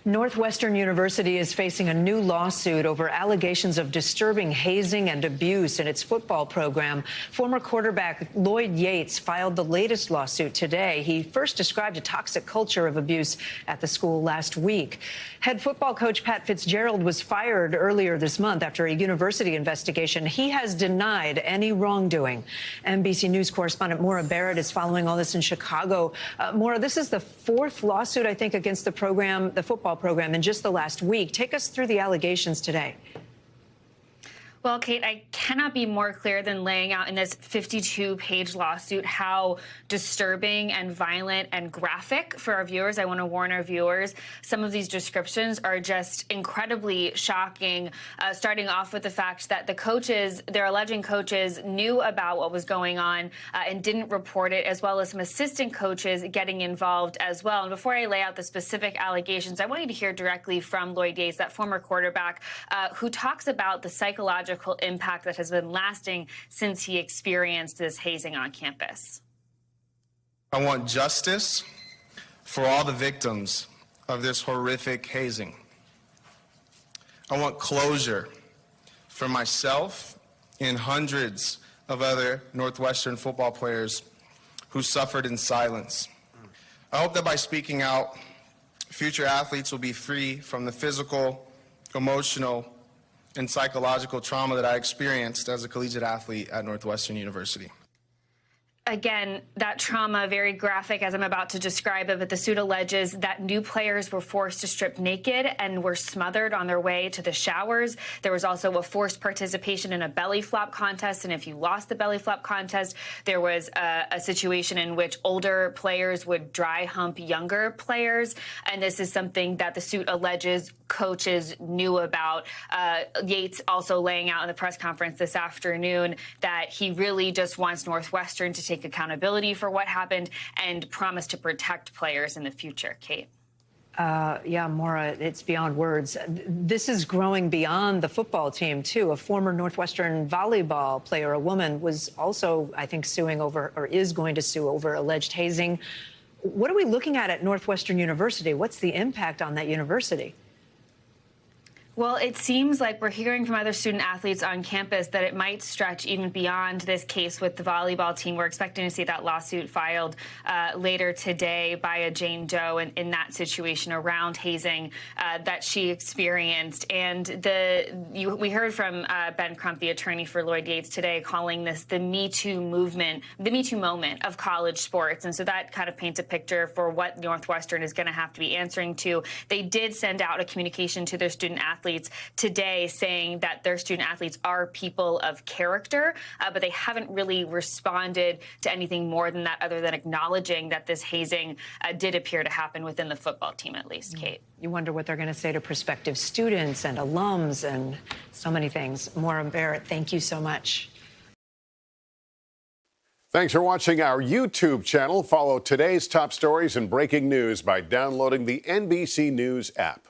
Northwestern University is facing a new lawsuit over allegations of disturbing hazing and abuse in its football program. Former quarterback Lloyd Yates filed the latest lawsuit today. He first described a toxic culture of abuse at the school last week. Head football coach Pat Fitzgerald was fired earlier this month after a university investigation. He has denied any wrongdoing. NBC News correspondent Maura Barrett is following all this in Chicago. Maura, this is the fourth lawsuit, I think, against the program, the football program, in just the last week. Take us through the allegations today. Well, Kate, I cannot be more clear than laying out in this 52-page lawsuit how disturbing and violent and graphic for our viewers. I want to warn our viewers, some of these descriptions are just incredibly shocking, starting off with the fact that the coaches, their alleging coaches, knew about what was going on and didn't report it, as well as some assistant coaches getting involved as well. And before I lay out the specific allegations, I want you to hear directly from Lloyd Yates, that former quarterback, who talks about the psychological impact that has been lasting since he experienced this hazing on campus. I want justice for all the victims of this horrific hazing. I want closure for myself and hundreds of other Northwestern football players who suffered in silence. I hope that by speaking out, future athletes will be free from the physical, emotional, and psychological trauma that I experienced as a collegiate athlete at Northwestern University. Again, that trauma, very graphic as I'm about to describe it, but the suit alleges that new players were forced to strip naked and were smothered on their way to the showers. There was also a forced participation in a belly flop contest, and if you lost the belly flop contest, there was a situation in which older players would dry hump younger players, and this is something that the suit alleges coaches knew about. Yates also laying out in the press conference this afternoon that he really just wants Northwestern to take accountability for what happened and promise to protect players in the future. Kate. Yeah, Maura, it's beyond words. This is growing beyond the football team, too. A former Northwestern volleyball player, a woman, was also, I think, suing over, or is going to sue over, alleged hazing. What are we looking at Northwestern University? What's the impact on that university? Well, it seems like we're hearing from other student athletes on campus that it might stretch even beyond this case with the volleyball team. We're expecting to see that lawsuit filed later today by a Jane Doe in that situation around hazing that she experienced. And we heard from Ben Crump, the attorney for Lloyd Yates, today, calling this the Me Too movement, the Me Too moment of college sports. And so that kind of paints a picture for what Northwestern is going to have to be answering to. They did send out a communication to their student athletes today saying that their student athletes are people of character, but they haven't really responded to anything more than that, other than acknowledging that this hazing did appear to happen within the football team, at least. Kate. You wonder what they're going to say to prospective students and alums and so many things. Maura Barrett, thank you so much. Thanks for watching our YouTube channel. Follow today's top stories and breaking news by downloading the NBC News app.